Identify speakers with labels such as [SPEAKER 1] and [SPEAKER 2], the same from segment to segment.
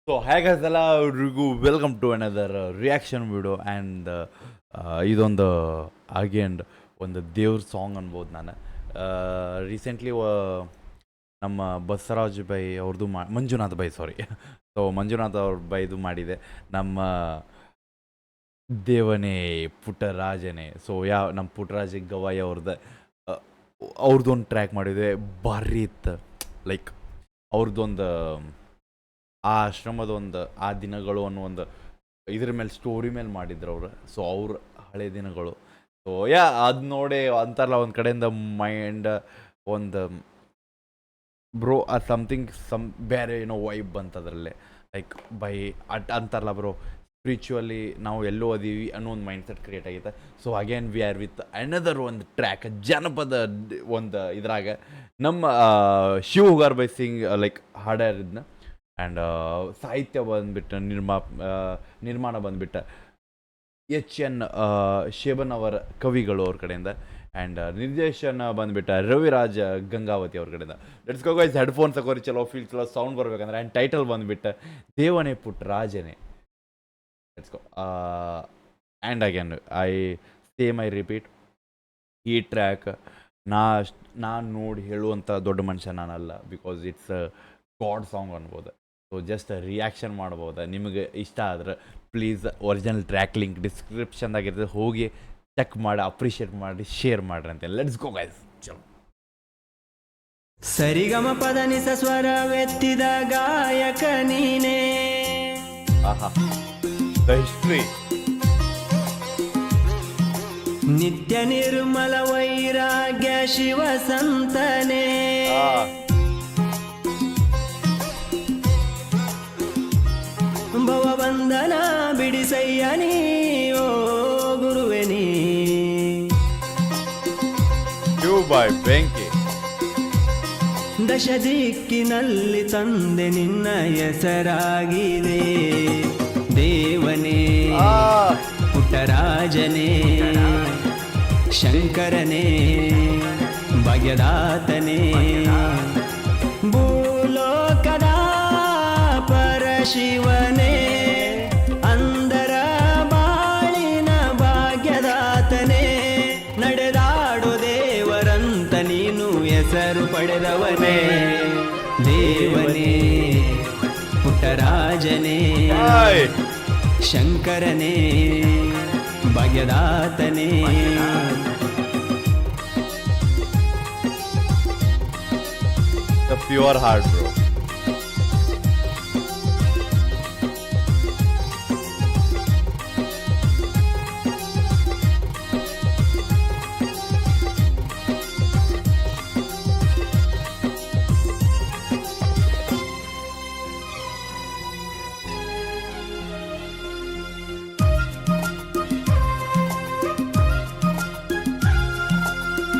[SPEAKER 1] So ಹೇಗೆಲ್ಲ ಅವ್ರಿಗೂ welcome to another reaction video and ಇದೊಂದು ಅಗೇನ್ ಒಂದು ದೇವ್ರ ಸಾಂಗ್ ಅನ್ಬೋದು ನಾನು. ರೀಸೆಂಟ್ಲಿ ನಮ್ಮ ಬಸವರಾಜ್ ಬೈ ಅವ್ರದ್ದು Manjunath by sorry so Manjunath ಅವ್ರ ಬೈದು ಮಾಡಿದೆ ನಮ್ಮ ದೇವನೇ ಪುಟ್ಟರಾಜನೇ. ಸೊ ನಮ್ಮ ಪುಟ್ಟರಾಜ ಗವಾಯಿ ಅವ್ರದ್ದೊಂದು ಟ್ರ್ಯಾಕ್ ಮಾಡಿದೆ, ಭಾರಿ ಇತ್ತು. ಲೈಕ್ ಅವ್ರದ್ದೊಂದು ಆ ಆಶ್ರಮದ ಒಂದು ಆ ದಿನಗಳು ಅನ್ನೋ ಒಂದು ಇದ್ರ ಮೇಲೆ ಸ್ಟೋರಿ ಮೇಲೆ ಮಾಡಿದ್ರು ಅವರು. ಸೊ ಅವ್ರ ಹಳೆ ದಿನಗಳು. ಸೊ ಅದು ನೋಡಿ ಅಂತಾರಲ್ಲ ಒಂದು ಕಡೆಯಿಂದ ಮೈಂಡ್ ಒಂದು ಬ್ರೋ ಸಮಥಿಂಗ್ ಬೇರೆ ಏನೋ ವೈಬ್ ಬಂತದ್ರಲ್ಲೇ. ಲೈಕ್ ಅಂತಾರಲ್ಲ ಬ್ರೋ, ಸ್ಪಿರಿಚುವಲಿ ನಾವು ಎಲ್ಲೋ ಅದೀವಿ ಅನ್ನೋ ಒಂದು ಮೈಂಡ್ ಸೆಟ್ ಕ್ರಿಯೇಟ್ ಆಗೈತೆ. So again we are with another ಒಂದು ಟ್ರ್ಯಾಕ್ ಜನಪದ ಒಂದು ಇದ್ರಾಗ ನಮ್ಮ Shiv Hugar by sing like ಹಾಡ್ಯಾರಿದ್ನ. ಆ್ಯಂಡ್ ಸಾಹಿತ್ಯ ಬಂದುಬಿಟ್ಟು ನಿರ್ಮಾಣ ಬಂದುಬಿಟ್ಟು ಎನ್ ಶೇಬನ್ ಅವರ ಕವಿಗಳು ಅವ್ರ ಕಡೆಯಿಂದ. ಆ್ಯಂಡ್ ನಿರ್ದೇಶನ ಬಂದುಬಿಟ್ಟು ರವಿರಾಜ್ ಗಂಗಾವತಿ ಅವ್ರ ಕಡೆಯಿಂದ. ಲೆಟ್ಸ್ ಗೋ ಗೈಸ್, ಹೆಡ್ಫೋನ್ಸ್ ಹಾಕೋರಿ, ಚಲೋ ಫೀಲ್ ಚಲೋ ಸೌಂಡ್ ಬರ್ಬೇಕಂದ್ರೆ. ಆ್ಯಂಡ್ ಟೈಟಲ್ ಬಂದುಬಿಟ್ಟು ದೇವನೇ ಪುಟ್ಟರಾಜನೇ. Let's go. And again I repeat, ಈ ಟ್ರ್ಯಾಕ್ ನಾನು ನೋಡಿ ಹೇಳುವಂಥ ದೊಡ್ಡ ಮನುಷ್ಯ ನಾನಲ್ಲ, ಬಿಕಾಸ್ ಇಟ್ಸ್ ಗಾಡ್ ಸಾಂಗ್ ಅನ್ಬೋದು. ಸೊ ಜಸ್ಟ್ ರಿಯಾಕ್ಷನ್ ಮಾಡ್ಬೋದು. ನಿಮಗೆ ಇಷ್ಟ ಆದ್ರೆ ಪ್ಲೀಸ್ ಒರಿಜಿನಲ್ ಟ್ರ್ಯಾಕ್ ಲಿಂಕ್ ಡಿಸ್ಕ್ರಿಪ್ಷನ್ದಾಗಿರ್ತದೆ, ಹೋಗಿ ಚೆಕ್ ಮಾಡಿ, ಅಪ್ರಿಷಿಯೇಟ್ ಮಾಡಿ, ಶೇರ್ ಮಾಡ್ರಿ ಅಂತ. ಲೆಟ್ಸ್ ಗೋ ಗೈಸ್, ಚಲೋ.
[SPEAKER 2] ಸರಿಗಮ ಪದನಿಸ ಸ್ವರವೆತ್ತಿದ ಗಾಯಕ ನೀನೇ,
[SPEAKER 1] ಆಹಾ ದ ಹಿಸ್ಟ್ರಿ.
[SPEAKER 2] ನಿತ್ಯ ನಿರ್ಮಲ ವೈರಾಗ್ಯ ಶಿವ ಸಂತನೇ, ಭವಬಂಧನ ಬಿಡಿಸಯ್ಯ ನೀ ಓ ಗುರುವೆ ನೀ.
[SPEAKER 1] ಬೆಂಕಿ
[SPEAKER 2] ದಶ ದಿಕ್ಕಿನಲ್ಲಿ ತಂದೆ ನಿನ್ನ ಹೆಸರಾಗಿದೆ. ದೇವನೇ ಪುಟ್ಟರಾಜನೇ, ಶಂಕರನೇ ಭಾಗ್ಯದಾತನೇ, ಭೂಲೋಕದ ಪರಶಿವನೇ, ಅಂದರ ಬಾಳಿನ ಭಾಗ್ಯದಾತನೇ, ನಡೆದಾಡು ದೇವರಂತ ನೀನು ಹೆಸರು ಪಡೆದವನೇ. ದೇವನೇ ಪುಟ್ಟರಾಜನೇ, ಶಂಕರನೇ ಭಾಗ್ಯದಾತನೇ.
[SPEAKER 1] The pure heart bro.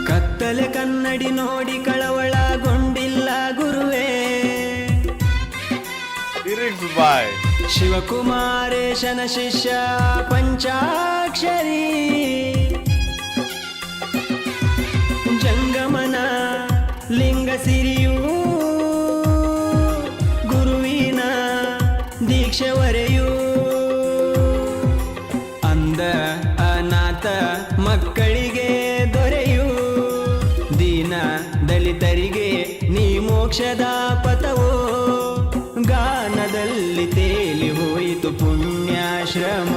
[SPEAKER 2] ಕತ್ತಲೆ ಕನ್ನಡಿ ನೋಡಿ ಕಳವಳಗೊಂಡಿಲ್ಲ ಗುರುವೇ, ಶಿವಕುಮಾರೇಶನ ಶಿಷ್ಯ ಪಂಚಾಕ್ಷರಿ, ಜಂಗಮನ ಲಿಂಗ ಸಿರಿಯೂ ಗುರುವಿನ ದೀಕ್ಷೆವರೆಯೂ, ಅಂದ ಅನಾಥ ಮಕ್ಕಳಿಗೆ ದೊರೆಯು, ದೀನ ದಲಿತರಿಗೆ ನೀ ಮೋಕ್ಷದ ಪಥವೋ, ಗಾನದಲ್ಲಿ ತೇಲಿ ಹೋಯಿತು ಪುಣ್ಯಾಶ್ರಮ.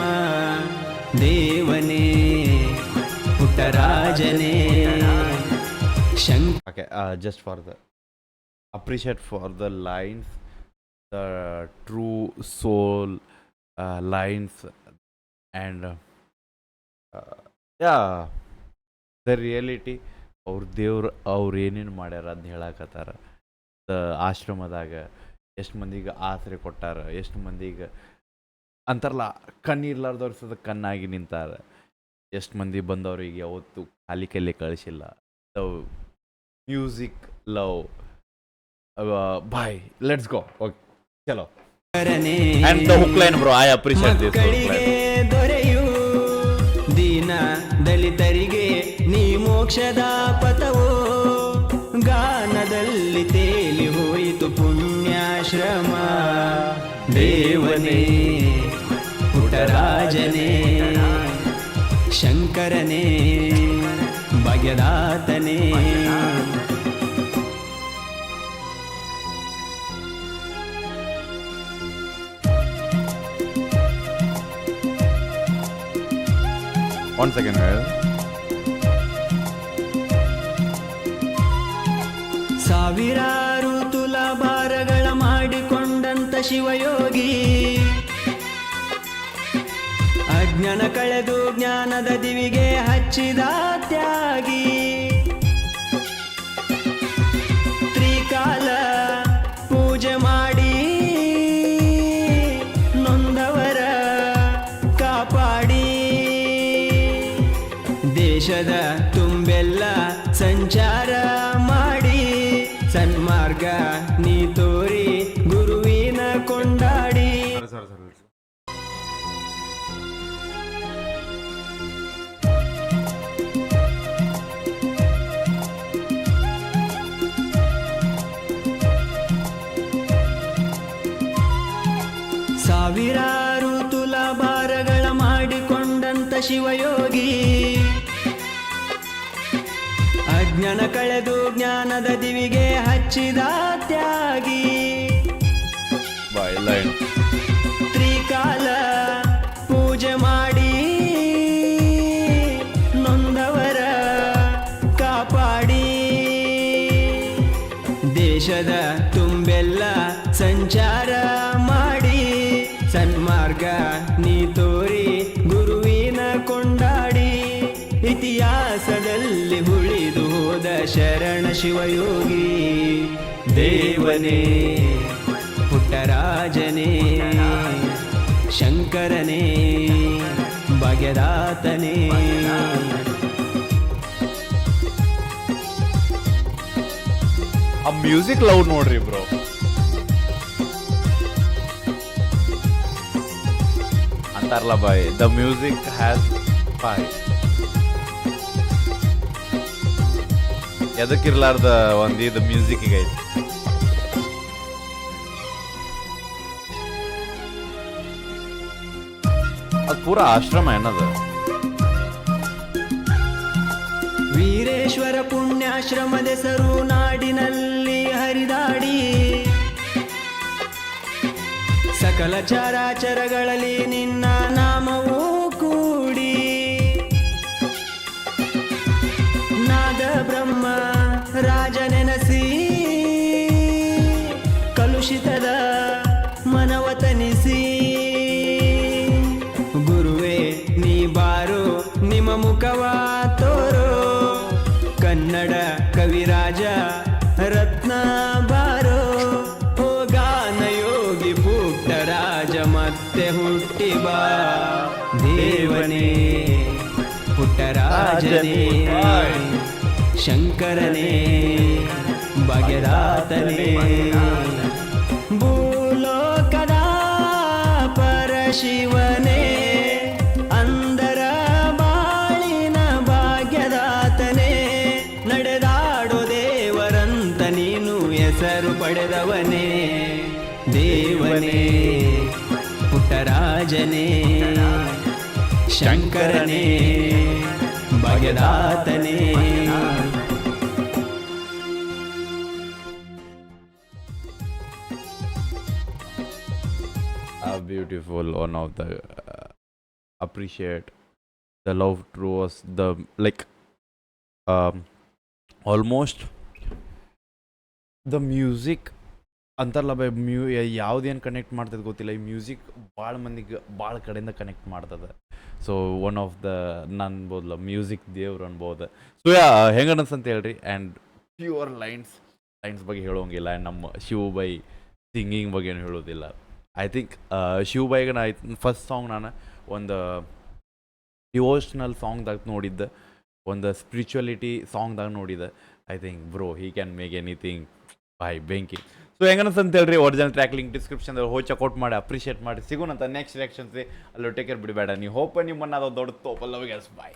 [SPEAKER 2] ದೇವನೇ ಪುಟ್ಟರಾಜನೇ,
[SPEAKER 1] Okay, just for the appreciate for the lines, the true soul lines, and the reality. ಅವ್ರ ದೇವ್ರು ಅವ್ರು ಏನೇನು ಮಾಡ್ಯಾರ ಅದನ್ನ ಹೇಳಕತ್ತಾರ. ಆಶ್ರಮದಾಗ ಎಷ್ಟು ಮಂದಿಗೆ ಆಸರೆ ಕೊಟ್ಟಾರ, ಎಷ್ಟು ಮಂದಿಗೆ ಅಂತಾರಲ್ಲ ಕಣ್ಣಿರ್ಲಾರ್ದವ್ರ ಸದ ಕಣ್ಣಾಗಿ ನಿಂತಾರ, ಎಷ್ಟು ಮಂದಿ ಬಂದವ್ರಿಗೆ ಯಾವತ್ತು ಖಾಲಿ ಕೈಲಿ ಕಳಿಸಿಲ್ಲ. Music love boy. Let's go. Okay ಚಲೋ. And the hook line bro, I appreciate this hook line.
[SPEAKER 2] ದೊರೆಯು ದೀನ ದಲಿತರಿಗೆ ನೀ ಮೋಕ್ಷದ ಪಥವೋ, ಗಾನದಲ್ಲಿ ತೇಲಿ ಹೋಯಿತು ಪುಣ್ಯಾಶ್ರಮ. ದೇವನೇ ಪುಟ್ಟರಾಜನೇ ಶಂಕರನೇ ಭಾಗ್ಯದಾತನೇ
[SPEAKER 1] ಒನ್ ಸೆಕೆಂಡ್ ಹೇಳಿ.
[SPEAKER 2] ಸಾವಿರಾರು ತುಲಾಭಾರಗಳ ಮಾಡಿಕೊಂಡಂತ ಶಿವಯೋಗಿ ಅಜ್ಞಾನ ಕಳೆದು ಜ್ಞಾನದ ದಿವಿಗೆ ಹಚ್ಚಿದ ತ್ಯಾಗಿ ತ್ರಿಕಾಲ ಪೂಜೆ ಮಾಡಿ ನೊಂದವರ ಕಾಪಾಡಿ ದೇಶದ ತುಂಬೆಲ್ಲ ಸಂಚಾರ ಮಾಡಿ ಸನ್ಮಾರ್ಗ ನೀ ತೋರಿ ಗುರುವಿನ ಕೊಂಡಾಡಿ. ಸಾವಿರಾರು ತುಲಾಭಾರಗಳ ಮಾಡಿಕೊಂಡಂತ ಶಿವಯೋಗಿ ಅಜ್ಞಾನ ಕಳೆದು ಜ್ಞಾನದ ದಿವಿಗೆ ಹಚ್ಚಿದ ತ್ಯಾಗಿ ತ್ರಿಕಾಲ ಪೂಜೆ ಮಾಡಿ ನೊಂದವರ ಕಾಪಾಡಿ ದೇಶದ ತುಂಬೆಲ್ಲ ಸಂಚಾರ ಮಾಡಿ ಸನ್ಮಾರ್ಗ ನೀ ತೋರಿ ಗುರುವಿನ ಕೊಂಡಾಡಿ ಇತಿಹಾಸದಲ್ಲಿ ಉಳಿದು ಹೋದ ಶರಣ ಶಿವಯೋಗಿ ದೇವನೇ ಪುಟ್ಟರಾಜನೇ ಶಂಕರನೇ ಭಾಗ್ಯದಾತನೇ
[SPEAKER 1] ಆ ಮ್ಯೂಸಿಕ್ ಲವ್ ನೋಡ್ರಿ ಬ್ರೋ. ಅಂತಾರಲ್ಲ ಬಾಯ್, ದ ಮ್ಯೂಸಿಕ್ ಹ್ಯಾಸ್ ಬಾಯ್ ಎದಕ್ಕಿರ್ಲಾರ್ದ ಒಂದು ಇದು ಮ್ಯೂಸಿಕ್ಗೆ ಐತಿ. ಅದು ಪೂರಾ ಆಶ್ರಮ ಏನದು.
[SPEAKER 2] ವೀರೇಶ್ವರ ಪುಣ್ಯಾಶ್ರಮದೆಸರು ನಾಡಿನಲ್ಲಿ ಹರಿದಾಡಿ ಸಕಲ ಚರಾಚರಗಳಲ್ಲಿ ನಿನ್ನ ನಾಮವೂ ಕೂಡಿ ನಾದ ಬ್ರಹ್ಮ ರಾಜನೆನಸಿ ಕಲುಷಿತದ ಮನವತನಿಸಿ ಗುರುವೇ ನೀ ಬಾರೋ ನಿಮ್ಮ ಮುಖವ ತೋರೋ ಕನ್ನಡ ಕವಿರಾಜ ರತ್ನ ಬಾರೋ ಹೋಗಾನ ಯೋಗಿ ಪುಟ್ಟರಾಜ ಮತ್ತೆ ಹುಟ್ಟಿ ಬಾ ದೇವನೇ ಪುಟ್ಟರಾಜನೇ ಶಂಕರನೇ ಭಾಗ್ಯದಾತನೇ ಭೂಲೋಕದ ಪರಶಿವನೇ ಅಂದರ ಬಾಳಿನ ಭಾಗ್ಯದಾತನೇ ನಡೆದಾಡೋ ದೇವರಂತ ನೀನು ಹೆಸರು ಪಡೆದವನೇ ದೇವನೇ ಪುಟ್ಟರಾಜನೇ ಶಂಕರನೇ ಭಾಗ್ಯದಾತನೇ
[SPEAKER 1] Beautiful, one of the appreciate the love towards the like almost the music ಅಂತಾರಲ್ಲ ಬೈ ಯಾವುದೇನು ಕನೆಕ್ಟ್ ಮಾಡ್ತದೆ ಗೊತ್ತಿಲ್ಲ. ಈ ಮ್ಯೂಸಿಕ್ ಭಾಳ ಮಂದಿಗೆ ಭಾಳ ಕಡೆಯಿಂದ ಕನೆಕ್ಟ್ ಮಾಡ್ತದೆ. ಸೊ ಒನ್ ಆಫ್ ದ ನಾನು ಅನ್ಬೋದಲ್ಲ ಮ್ಯೂಸಿಕ್ ದೇವ್ರು ಅನ್ಬೋದು. ಸೊ ಹೆಂಗೆ ಅನಿಸ್ತಂತ ಹೇಳ್ರಿ. ಆ್ಯಂಡ್ ಪ್ಯೂರ್ ಲೈನ್ಸ್ ಬಗ್ಗೆ ಹೇಳೋಂಗಿಲ್ಲ. ಆ್ಯಂಡ್ ನಮ್ಮ ಶಿವ ಬೈ ಸಿಂಗಿಂಗ್ ಬಗ್ಗೆ ಏನು ಹೇಳೋದಿಲ್ಲ. ಐ ಥಿಂಕ್ ಶಿವ ಬೈಗೆ ನಾ ಫಸ್ಟ್ ಸಾಂಗ್ ನಾನು ಒಂದು ಡಿವೋಷ್ನಲ್ ಸಾಂಗ್ದಾಗ ನೋಡಿದ್ದೆ, ಒಂದು ಸ್ಪಿರಿಚುವಲಿಟಿ ಸಾಂಗ್ದಾಗ ನೋಡಿದ್ದೆ. I think bro he can make anything by ಬೆಂಕಿ. ಸೊ ಹೆಂಗನಸ್ ಅಂತ ಹೇಳ್ರಿ. ಒರಿಜಿನಲ್ ಟ್ರ್ಯಾಕ್ ಲಿಂಕ್ ಡಿಸ್ಕ್ರಿಪ್ಷನ್ದಾಗ ಹೋಗಿ ಚೆಕ್ಔಟ್ ಮಾಡಿ ಅಪ್ರಿಷಿಯೇಟ್ ಮಾಡಿ ಸಿಗೋಣಂತ ನೆಕ್ಸ್ಟ್ ರಿಯಾಕ್ಷನ್ಸ್. ಅಲ್ಲಿ ಟೇಕ್ ಕೇರ್ ಬಿಡಬೇಡ. ನೀವು ಹೋಪ್ ನಿಮ್ಮನ್ನು ಅದು ದೊಡ್ಡ ತೋಪಲ್ಲವಿಗೆ ಬಾಯ್.